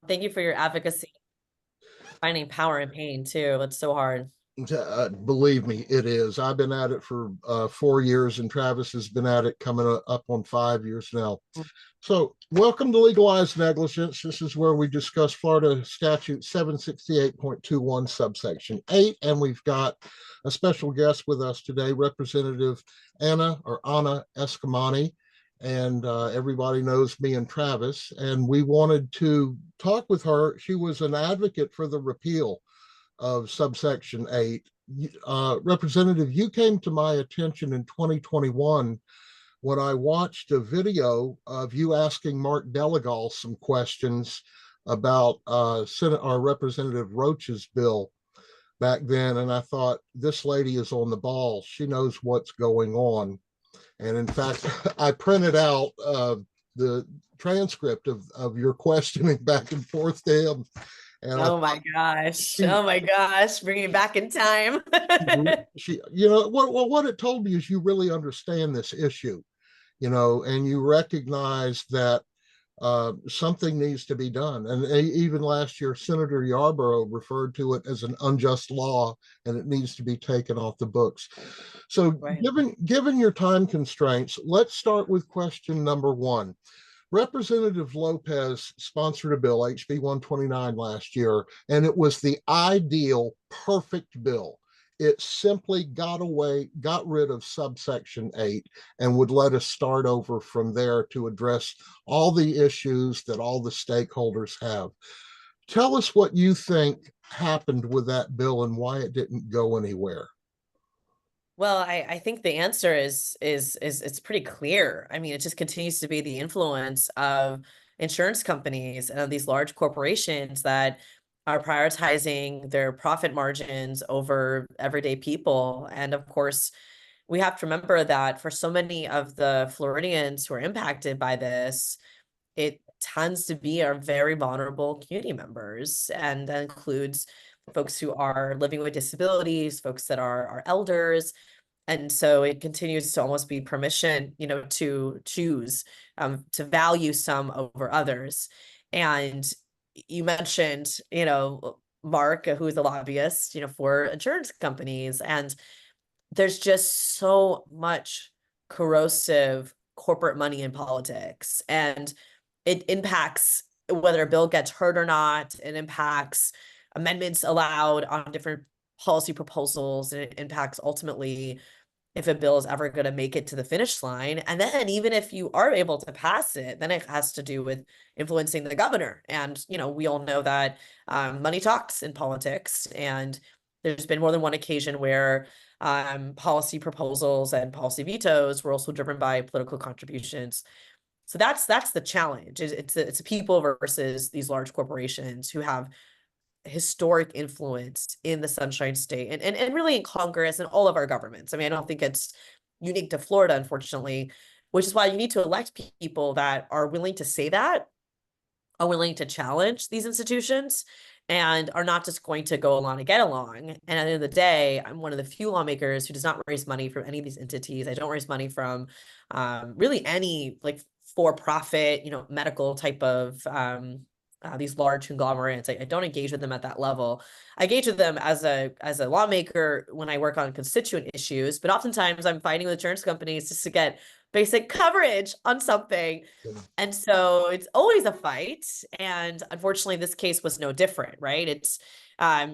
Thank you for your advocacy, finding power in pain too. It's so hard. Believe me, it is. I've been at it for 4 years, and Travis has been at it coming up on 5 years now. So, welcome to Legalized Negligence. This is where we discuss Florida Statute 768.21, subsection 8. And we've got a special guest with us today, Representative Anna Eskamani. And everybody knows me and Travis. And we wanted to talk with her. She was an advocate for the repeal of subsection 8. Representative, you came to my attention in 2021 when I watched a video of you asking Mark Delegal some questions about Representative Roach's bill back then. And I thought, this lady is on the ball. She knows what's going on. And in fact, I printed out the transcript of your questioning back and forth to him. And I Oh thought my gosh. she, Oh my gosh. Bringing it back in time. what it told me is you really understand this issue, and you recognize that something needs to be done. And even last year, Senator Yarborough referred to it as an unjust law, and it needs to be taken off the books. So, Right. given your time constraints, let's start with question number one. Representative Lopez sponsored a bill, HB 129, last year, and it was the ideal, perfect bill. It simply got rid of subsection 8 and would let us start over from there to address all the issues that all the stakeholders have. Tell us what you think happened with that bill and why it didn't go anywhere. Well, I think the answer is it's pretty clear. I mean, it just continues to be the influence of insurance companies and of these large corporations that are prioritizing their profit margins over everyday people. And of course, we have to remember that for so many of the Floridians who are impacted by this, it tends to be our very vulnerable community members, and that includes folks who are living with disabilities, folks that are elders. And so it continues to almost be permission, to choose, to value some over others. And you mentioned, Mark, who is a lobbyist, for insurance companies. And there's just so much corrosive corporate money in politics. And it impacts whether a bill gets heard or not. It impacts amendments allowed on different policy proposals, and it impacts ultimately if a bill is ever going to make it to the finish line. And then even if you are able to pass it, then it has to do with influencing the governor. And, we all know that money talks in politics. And there's been more than one occasion where policy proposals and policy vetoes were also driven by political contributions. So that's the challenge. It's people versus these large corporations who have historic influence in the Sunshine State and really in Congress and all of our governments. I mean, I don't think it's unique to Florida, unfortunately, which is why you need to elect people that are willing to say that, are willing to challenge these institutions, and are not just going to go along to get along. And at the end of the day, I'm one of the few lawmakers who does not raise money from any of these entities. I don't raise money from really any like for-profit, medical type of these large conglomerates. I don't engage with them at that level. I engage with them as a lawmaker when I work on constituent issues, but oftentimes I'm fighting with insurance companies just to get basic coverage on something. And so it's always a fight. And unfortunately, this case was no different, right? It's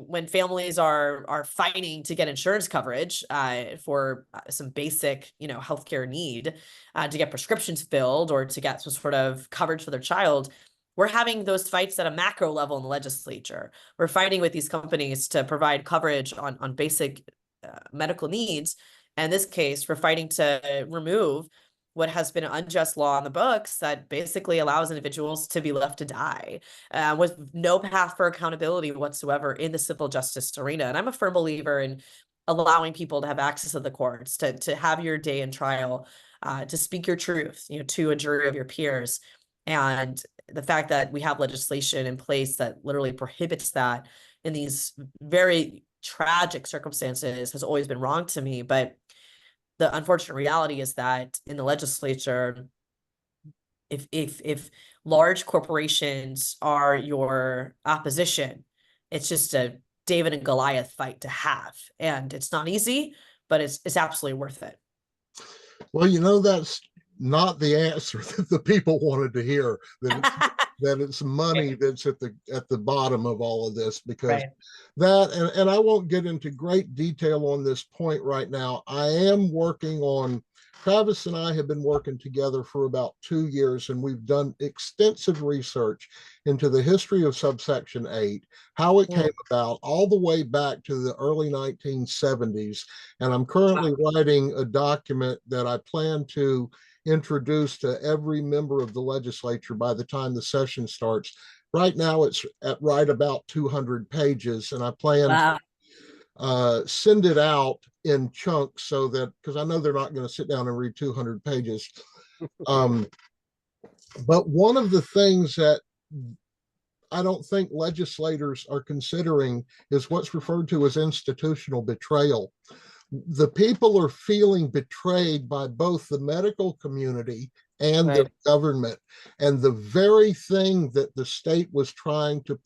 when families are fighting to get insurance coverage for some basic, healthcare need, to get prescriptions filled or to get some sort of coverage for their child. We're having those fights at a macro level in the legislature. We're fighting with these companies to provide coverage on basic medical needs. And in this case, we're fighting to remove what has been an unjust law on the books that basically allows individuals to be left to die with no path for accountability whatsoever in the civil justice arena. And I'm a firm believer in allowing people to have access to the courts, to have your day in trial, to speak your truth, to a jury of your peers. And the fact that we have legislation in place that literally prohibits that in these very tragic circumstances has always been wrong to me. But the unfortunate reality is that in the legislature, if large corporations are your opposition, it's just a David and Goliath fight to have. And it's not easy, but it's absolutely worth it. Well, that's not the answer that the people wanted to hear. That it's money that's at the bottom of all of this, because Right. and I won't get into great detail on this point right now. I am working on Travis and I have been working together for about 2 years, and we've done extensive research into the history of subsection 8, how it came Mm. about, all the way back to the early 1970s. And I'm currently Wow. writing a document that I plan to introduce to every member of the legislature by the time the session starts. Right now, it's at right about 200 pages, and I plan to Wow. send it out in chunks, so that, because I know they're not going to sit down and read 200 pages. Um, but one of the things that I don't think legislators are considering is what's referred to as institutional betrayal. The people are feeling betrayed by both the medical community and the Right. government. And the very thing that the state was trying to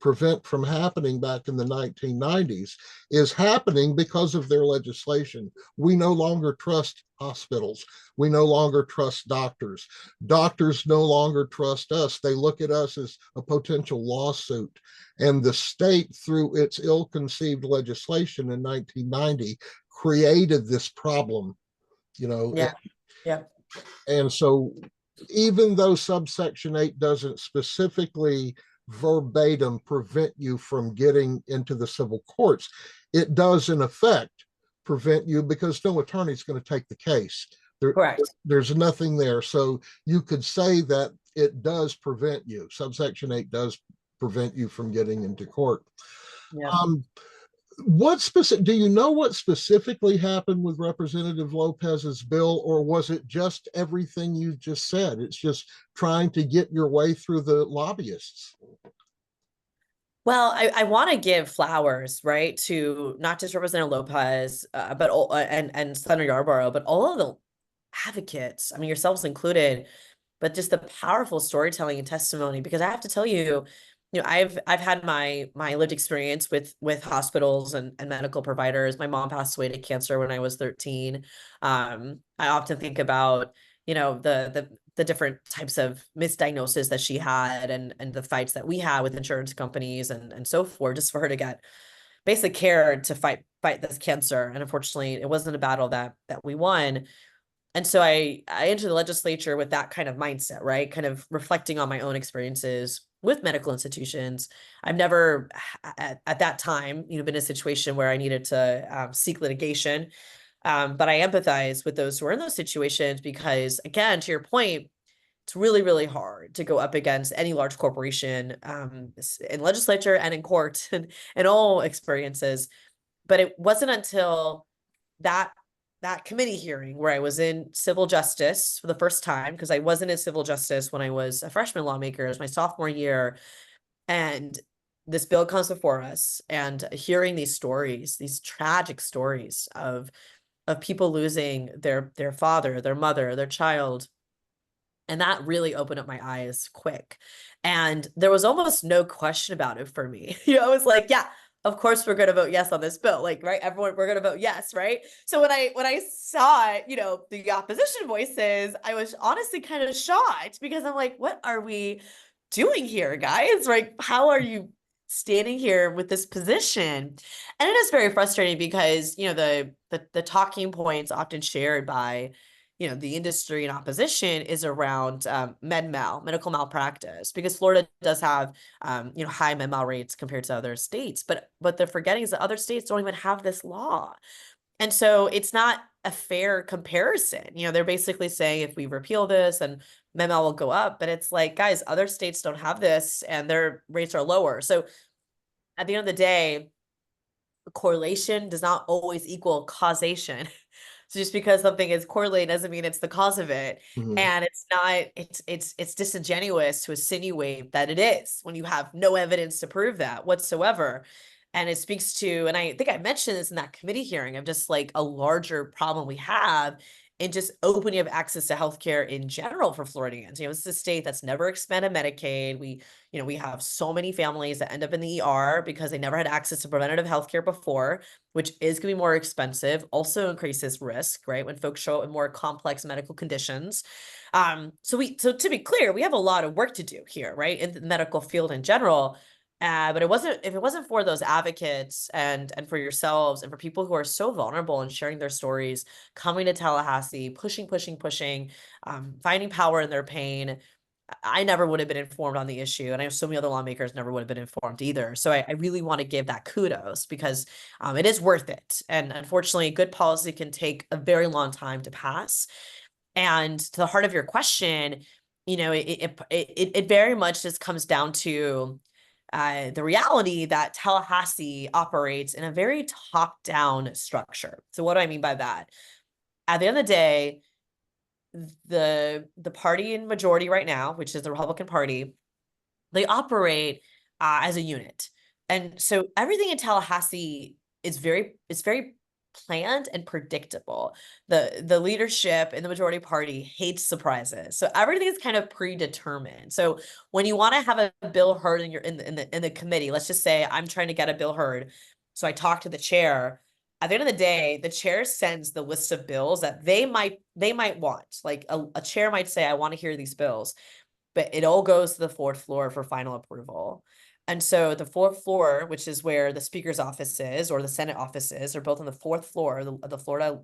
prevent from happening back in the 1990s is happening because of their legislation. We no longer trust hospitals. We no longer trust doctors. Doctors no longer trust us. They look at us as a potential lawsuit. And the state, through its ill-conceived legislation in 1990, created this problem, you know. Yeah. Yeah. And so, even though subsection 8 doesn't specifically verbatim prevent you from getting into the civil courts, it does in effect prevent you, because no attorney's going to take the case. Correct. There's nothing there. So you could say that it does prevent you. Subsection 8 does prevent you from getting into court. Yeah. Um, what specific do you know what specifically happened with Representative Lopez's bill, or was it just everything you just said? It's just trying to get your way through the lobbyists. Well, I want to give flowers, right, to not just Representative Lopez, but all, and Senator Yarborough, but all of the advocates. I mean, yourselves included, but just the powerful storytelling and testimony. Because I have to tell you, I've had my lived experience with hospitals and medical providers. My mom passed away to cancer when I was 13. I often think about, the different types of misdiagnosis that she had, and the fights that we had with insurance companies and so forth, just for her to get basic care to fight this cancer. And unfortunately, it wasn't a battle that we won. And so I entered the legislature with that kind of mindset, right? Kind of reflecting on my own experiences with medical institutions. I've never at that time, been in a situation where I needed to seek litigation. But I empathize with those who are in those situations, because, again, to your point, it's really, really hard to go up against any large corporation, in legislature and in court and all experiences. But it wasn't until that that committee hearing where I was in civil justice for the first time, because I wasn't in civil justice when I was a freshman lawmaker. It was my sophomore year, and this bill comes before us, and hearing these stories, these tragic stories of people losing their father, their mother, their child. And that really opened up my eyes quick. And there was almost no question about it for me. I was like, yeah, of course we're going to vote yes on this bill. Like, right, everyone, we're going to vote yes, right? So when I saw, the opposition voices, I was honestly kind of shocked, because I'm like, what are we doing here, guys? Like, how are you standing here with this position? And it is very frustrating, because, the talking points often shared by, the industry and opposition is around medical malpractice, because Florida does have, high med mal rates compared to other states. But they're forgetting is that other states don't even have this law. And so it's not a fair comparison. They're basically saying if we repeal this, and med mal will go up. But it's like, guys, other states don't have this and their rates are lower. So at the end of the day, correlation does not always equal causation. So just because something is correlated doesn't mean it's the cause of it. Mhm. And it's not, it's disingenuous to insinuate that it is, when you have no evidence to prove that whatsoever. And it speaks to, and I think I mentioned this in that committee hearing, of just like a larger problem we have and just opening up access to healthcare in general for Floridians. You know, this is a state that's never expanded Medicaid. We have so many families that end up in the ER because they never had access to preventative healthcare before, which is going to be more expensive, also increases risk, right? When folks show up with more complex medical conditions. So to be clear, we have a lot of work to do here, right? In the medical field in general. But if it wasn't for those advocates and for yourselves and for people who are so vulnerable and sharing their stories, coming to Tallahassee, pushing, finding power in their pain, I never would have been informed on the issue. And I know so many other lawmakers never would have been informed either. So I really want to give that kudos because it is worth it. And unfortunately, good policy can take a very long time to pass. And to the heart of your question, it very much just comes down to the reality that Tallahassee operates in a very top-down structure. So what do I mean by that? At the end of the day, the party in majority right now, which is the Republican Party, they operate as a unit. And so everything in Tallahassee is very planned and predictable. The leadership in the majority party hates surprises. So everything is kind of predetermined. So when you want to have a bill heard in the committee, let's just say I'm trying to get a bill heard. So I talk to the chair. At the end of the day, the chair sends the list of bills that they might want. Like a chair might say, I want to hear these bills, but it all goes to the fourth floor for final approval. And so the fourth floor, which is where the speaker's office is or the Senate office is, are both on the fourth floor of the Florida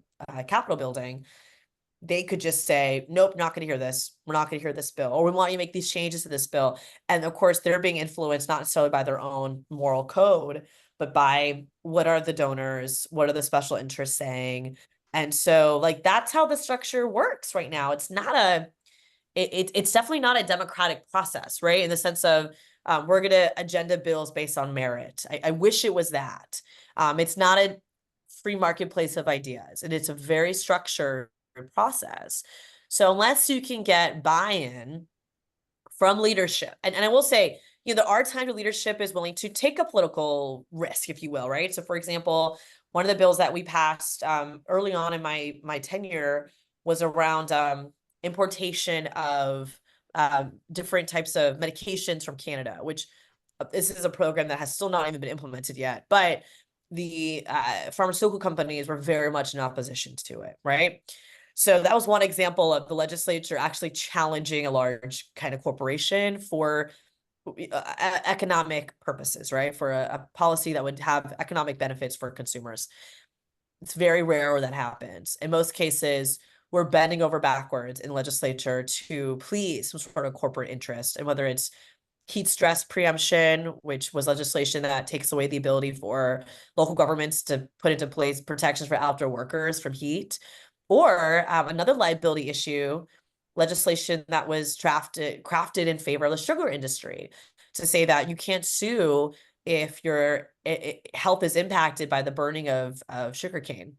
Capitol building. They could just say, nope, not going to hear this. We're not going to hear this bill, or we want you to make these changes to this bill. And of course, they're being influenced not necessarily by their own moral code, but by what are the donors, what are the special interests saying. And so, like, that's how the structure works right now. It's definitely not a democratic process, right? In the sense of we're going to agenda bills based on merit. I wish it was that. It's not a free marketplace of ideas, and it's a very structured process. So unless you can get buy-in from leadership, and I will say, there are times where leadership is willing to take a political risk, if you will, right? So for example, one of the bills that we passed early on in my tenure was around importation of different types of medications from Canada, which this is a program that has still not even been implemented yet, but the pharmaceutical companies were very much in opposition to it, right? So that was one example of the legislature actually challenging a large kind of corporation for economic purposes, right? For a policy that would have economic benefits for consumers. It's very rare where that happens. In most cases, we're bending over backwards in legislature to please some sort of corporate interest, and whether it's heat stress preemption, which was legislation that takes away the ability for local governments to put into place protections for outdoor workers from heat, or another liability issue, legislation that was crafted in favor of the sugar industry to say that you can't sue if your health is impacted by the burning of sugarcane.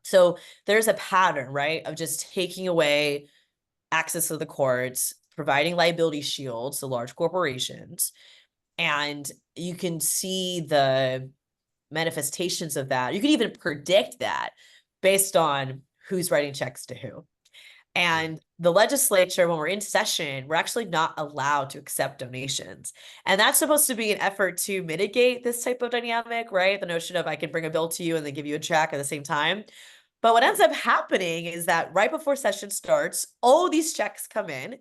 So there's a pattern, right, of just taking away access to the courts, providing liability shields to large corporations. And you can see the manifestations of that. You can even predict that based on who's writing checks to who. And the legislature, when we're in session, we're actually not allowed to accept donations. And that's supposed to be an effort to mitigate this type of dynamic, right? The notion of I can bring a bill to you and then give you a check at the same time. But what ends up happening is that right before session starts, all these checks come in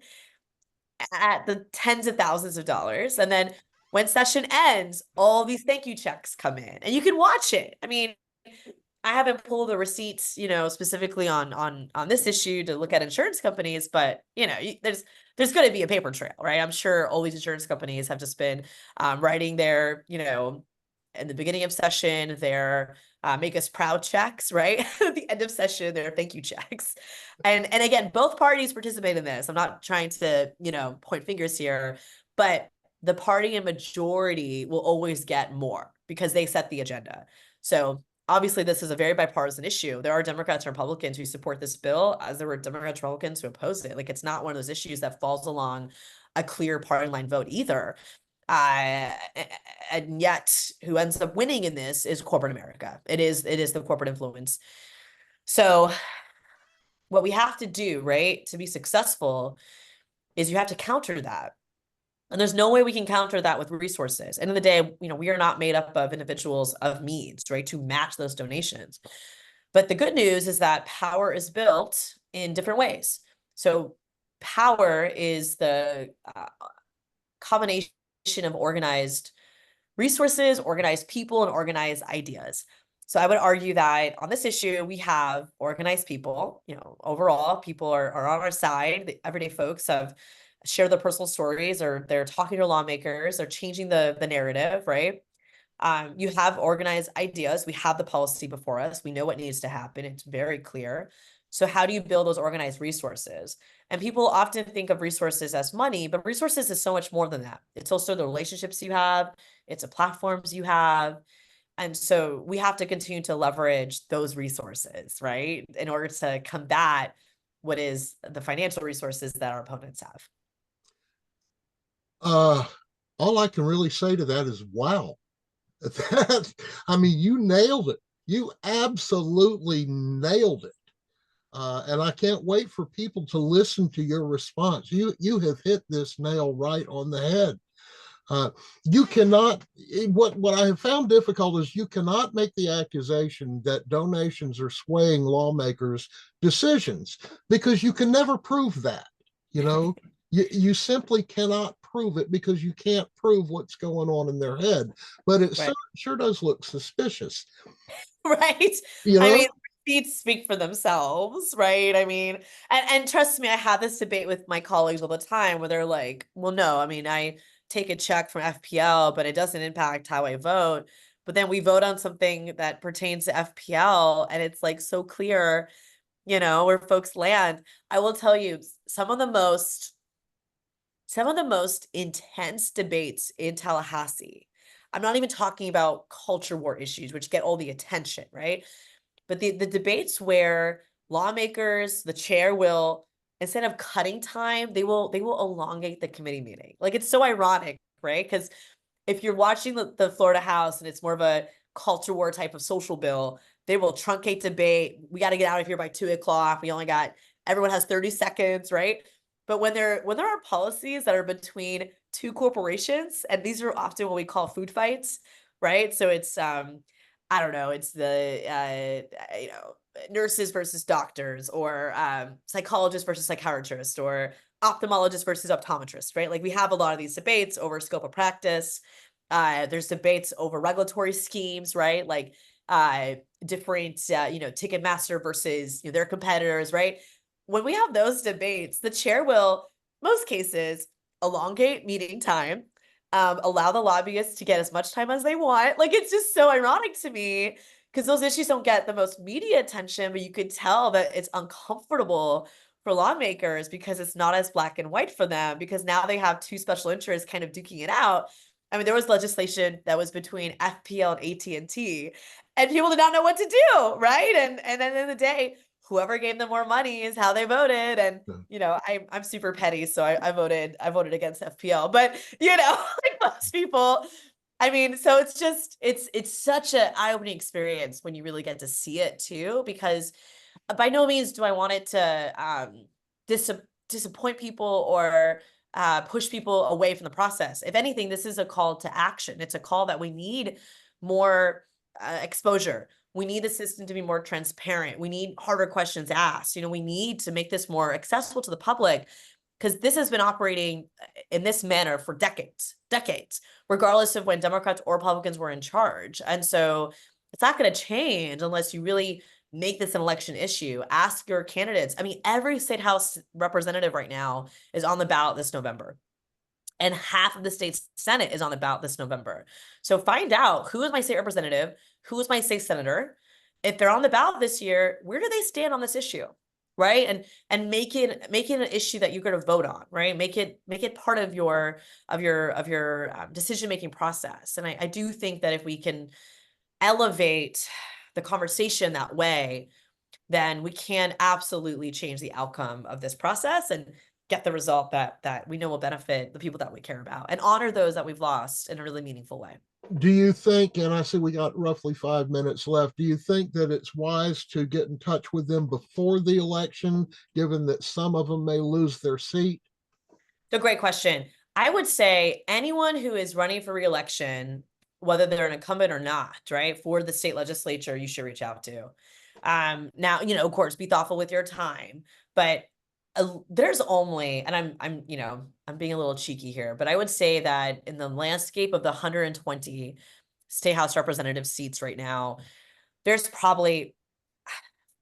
at the tens of thousands of dollars. And then when session ends, all these thank you checks come in and you can watch it. I mean, I haven't pulled the receipts, specifically on this issue to look at insurance companies, but there's going to be a paper trail, right? I'm sure all these insurance companies have just been writing their, in the beginning of session, their make us proud checks, right? At the end of session, their thank you checks. And again, both parties participate in this. I'm not trying to, point fingers here, but the party in majority will always get more because they set the agenda. So obviously, this is a very bipartisan issue. There are Democrats and Republicans who support this bill, as there were Democrats and Republicans who oppose it. Like, it's not one of those issues that falls along a clear party line vote either. And yet, who ends up winning in this is corporate America. It is the corporate influence. So what we have to do, right, to be successful is you have to counter that. And there's no way we can counter that with resources. End of the day, we are not made up of individuals of means, right, to match those donations. But the good news is that power is built in different ways. So power is the combination of organized resources, organized people, and organized ideas. So I would argue that on this issue, we have organized people. Overall, people are on our side. The everyday folks have shared their personal stories, or they're talking to lawmakers, they're changing the narrative, right? You have organized ideas. We have the policy before us. We know what needs to happen. It's very clear. So how do you build those organized resources? And people often think of resources as money, but resources is so much more than that. It's also the relationships you have, it's the platforms you have. And so we have to continue to leverage those resources, right? In order to combat what is the financial resources that our opponents have. Uh, all I can really say to that is, wow. That, I mean, you nailed it. You absolutely nailed it. And I can't wait for people to listen to your response. You have hit this nail right on the head. You cannot. What I have found difficult is you cannot make the accusation that donations are swaying lawmakers' decisions because you can never prove that. You know, you simply cannot prove it because you can't prove what's going on in their head. But it Right. sure does look suspicious. Right. You I know, mean, receipts speak for themselves, right? I mean, and trust me, I have this debate with my colleagues all the time where they're like, well, no, I mean, I take a check from FPL, but it doesn't impact how I vote. But then we vote on something that pertains to FPL, and it's like so clear, where folks land. I will tell you, some of the most intense debates in Tallahassee. I'm not even talking about culture war issues, which get all the attention, right? But the debates where lawmakers, the chair will, instead of cutting time, they will elongate the committee meeting. Like, it's so ironic, right? Because if you're watching the Florida House and it's more of a culture war type of social bill, they will truncate debate. We got to get out of here by 2 o'clock. Everyone has 30 seconds, right? But when there are policies that are between two corporations, and these are often what we call food fights, right? So it's I don't know, it's the nurses versus doctors, or psychologists versus psychiatrists, or ophthalmologist versus optometrist, right? Like, we have a lot of these debates over scope of practice. There's debates over regulatory schemes, right? Like different, Ticketmaster versus their competitors, right? When we have those debates, the chair will, most cases, elongate meeting time, allow the lobbyists to get as much time as they want. Like, it's just so ironic to me because those issues don't get the most media attention, but you could tell that it's uncomfortable for lawmakers because it's not as black and white for them, because now they have two special interests kind of duking it out. I mean, there was legislation that was between FPL and AT&T, and people did not know what to do, right? And at the end of the day, whoever gave them more money is how they voted. And I'm super petty, so I voted against FPL. But like most people, I mean, so it's such an eye-opening experience when you really get to see it too, because by no means do I want it to dis disappoint people or push people away from the process. If anything, this is a call to action. It's a call that we need more exposure. We need the system to be more transparent. We need harder questions asked. We need to make this more accessible to the public, because this has been operating in this manner for decades, regardless of when Democrats or Republicans were in charge. And so it's not going to change unless you really make this an election issue. Ask your candidates. I mean, every state house representative right now is on the ballot this November, and half of the state Senate is on the ballot this November. So find out, who is my state representative, who is my state senator. If they're on the ballot this year, where do they stand on this issue, right? And make it an issue that you're going to vote on, right? Make it part of your decision making process. And I do think that if we can elevate the conversation that way, then we can absolutely change the outcome of this process and get the result that we know will benefit the people that we care about, and honor those that we've lost in a really meaningful way. Do you think, and I see we got roughly 5 minutes left, do you think that it's wise to get in touch with them before the election, given that some of them may lose their seat? A great question. I would say anyone who is running for reelection, whether they're an incumbent or not, right, for the state legislature, you should reach out to. Now, of course, be thoughtful with your time, but there's only, and I'm being a little cheeky here, but I would say that in the landscape of the 120 state house representative seats right now, there's probably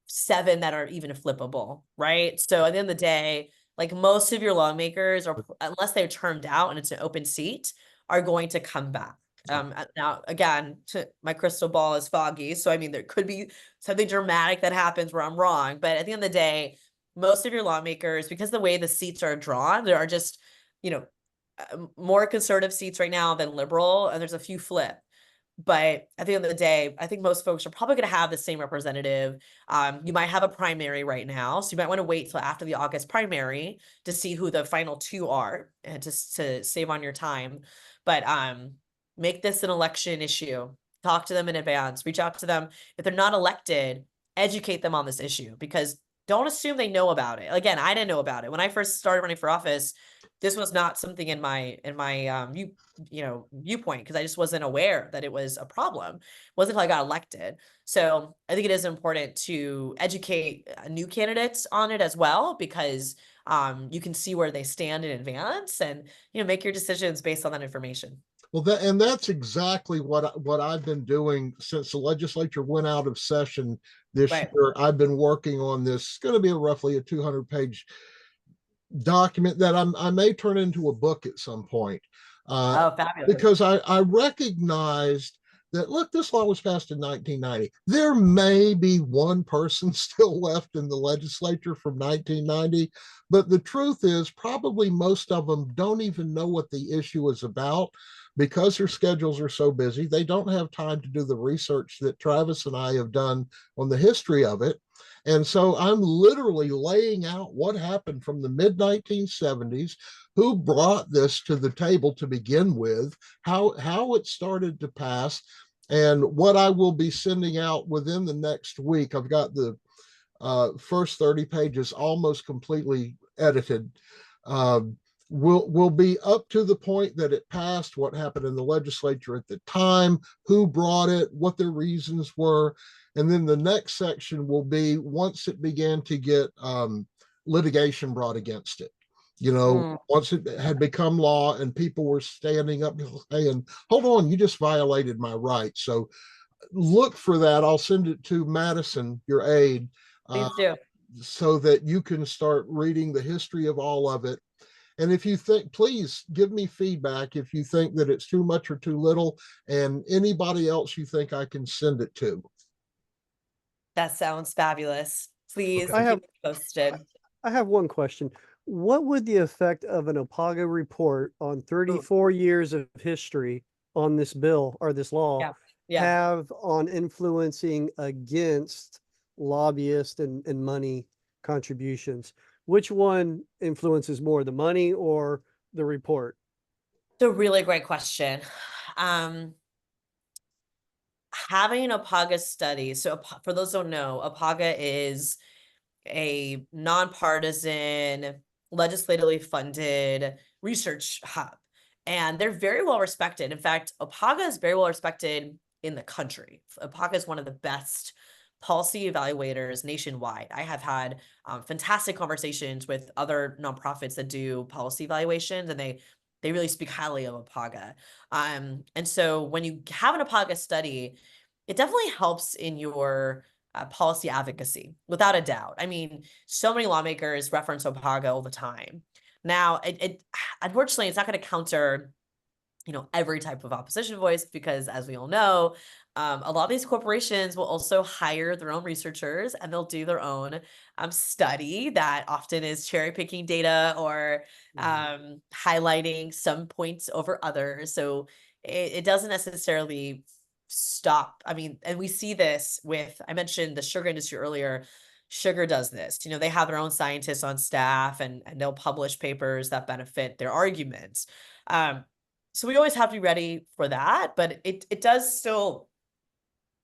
7 that are even flippable, right? So at the end of the day, like most of your lawmakers, or unless they're termed out and it's an open seat, are going to come back. Now, again, my crystal ball is foggy, so I mean, there could be something dramatic that happens where I'm wrong, but at the end of the day, most of your lawmakers, because the way the seats are drawn, there are just, you know, more conservative seats right now than liberal, and there's a few flip. But at the end of the day, I think most folks are probably going to have the same representative. You might have a primary right now, so you might want to wait till after the August primary to see who the final 2 are, and just to save on your time. But make this an election issue. Talk to them in advance. Reach out to them. If they're not elected, educate them on this issue, because don't assume they know about it. Again, I didn't know about it when I first started running for office. This was not something in my viewpoint, because I just wasn't aware that it was a problem. It wasn't until I got elected. So I think it is important to educate new candidates on it as well, because you can see where they stand in advance, and make your decisions based on that information. Well, that's exactly what I've been doing since the legislature went out of session this Right. year. I've been working on this. It's going to be roughly a 200-page document that I may turn into a book at some point, uh, Oh, fabulous. because I recognized that, look, this law was passed in 1990. There may be one person still left in the legislature from 1990, but the truth is probably most of them don't even know what the issue is about, because their schedules are so busy. They don't have time to do the research that Travis and I have done on the history of it. And so I'm literally laying out what happened from the mid 1970s, who brought this to the table to begin with, how it started to pass, and what I will be sending out within the next week. I've got the first 30 pages almost completely edited. Um, will be up to the point that it passed, what happened in the legislature at the time, who brought it, what the reasons were. And then the next section will be once it began to get litigation brought against it. Mm. Once it had become law and people were standing up saying, hold on, you just violated my rights. So look for that. I'll send it to Madison, your aide, uh, Please do. so that you can start reading the history of all of it. And if you think, please give me feedback if you think that it's too much or too little, and anybody else you think I can send it to. That sounds fabulous. Please Okay. I have keep me posted. I have one question. What would the effect of an OPAGA report on Ooh, 34 years of history on this bill or this law yeah. Yeah. have on influencing against lobbyists and money contributions? Which one influences more, the money or the report? It's a really great question. Um, Having a PAGA study. So for those who don't know, a PAGA is a nonpartisan, legislatively funded research hub. And they're very well respected. In fact, OPAGA is very well respected in the country. OPAGA is one of the best policy evaluators nationwide. I have had fantastic conversations with other nonprofits that do policy evaluations, and they really speak highly of OPAGA. And so when you have an OPAGA study, it definitely helps in your policy advocacy, without a doubt. I mean, so many lawmakers reference OPAGA all the time. Now, it unfortunately, it's not going to counter every type of opposition voice, because as we all know, a lot of these corporations will also hire their own researchers, and they'll do their own study that often is cherry picking data, or highlighting some points over others. So it doesn't necessarily stop. I mean, and we see this with, I mentioned the sugar industry earlier. Sugar does this. They have their own scientists on staff, and they'll publish papers that benefit their arguments. so we always have to be ready for that, but it does still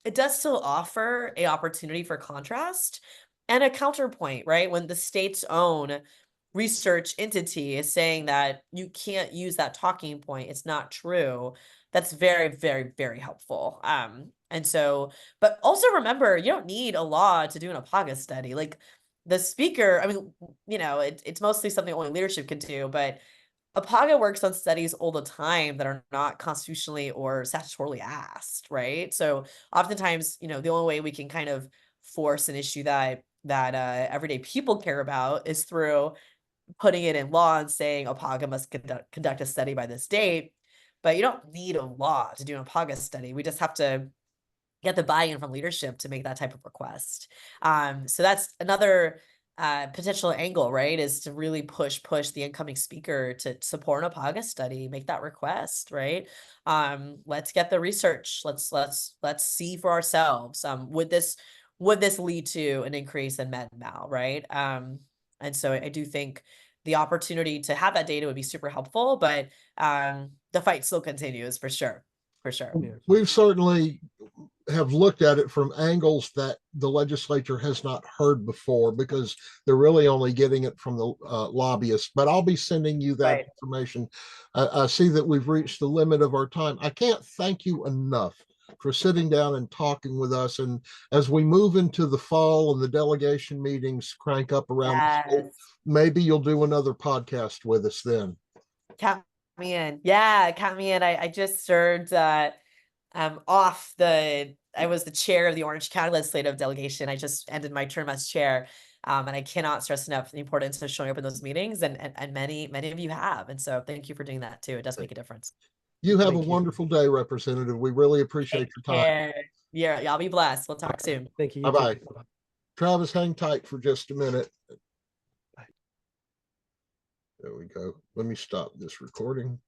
offer a opportunity for contrast and a counterpoint, right? When the state's own research entity is saying that you can't use that talking point, it's not true. That's very, very, very helpful. And so, but also remember, you don't need a law to do an APAGA study. Like the speaker, I mean, it's mostly something only leadership can do, but APAGA works on studies all the time that are not constitutionally or statutorily asked, right? So oftentimes, the only way we can kind of force an issue that everyday people care about is through putting it in law and saying APAGA must conduct a study by this date. But you don't need a law to do an APAGA study. We just have to get the buy-in from leadership to make that type of request. So that's another potential angle, right? Is to really push the incoming speaker to support an APAGA study, make that request, right? Let's get the research. Let's see for ourselves. Would this lead to an increase in med mal, right? And so I do think the opportunity to have that data would be super helpful, but the fight still continues for sure. For sure. Yeah. We've certainly have looked at it from angles that the legislature has not heard before because they're really only getting it from the lobbyists. But I'll be sending you that Right. information. I see that we've reached the limit of our time. I can't thank you enough for sitting down and talking with us. And as we move into the fall and the delegation meetings crank up around the state, Yes. maybe you'll do another podcast with us then. Count me in. Yeah, count me in. I just served I was the chair of the Orange County Legislative Delegation. I just ended my term as chair. And I cannot stress enough the importance of showing up in those meetings, and many of you have. And so thank you for doing that too. It does make a difference. You have Thank a you. wonderful day, Representative. We really appreciate your time. Care. Yeah, y'all be blessed. We'll talk soon. Thank you. You Bye-bye. too. Travis, hang tight for just a minute. Bye. There we go. Let me stop this recording.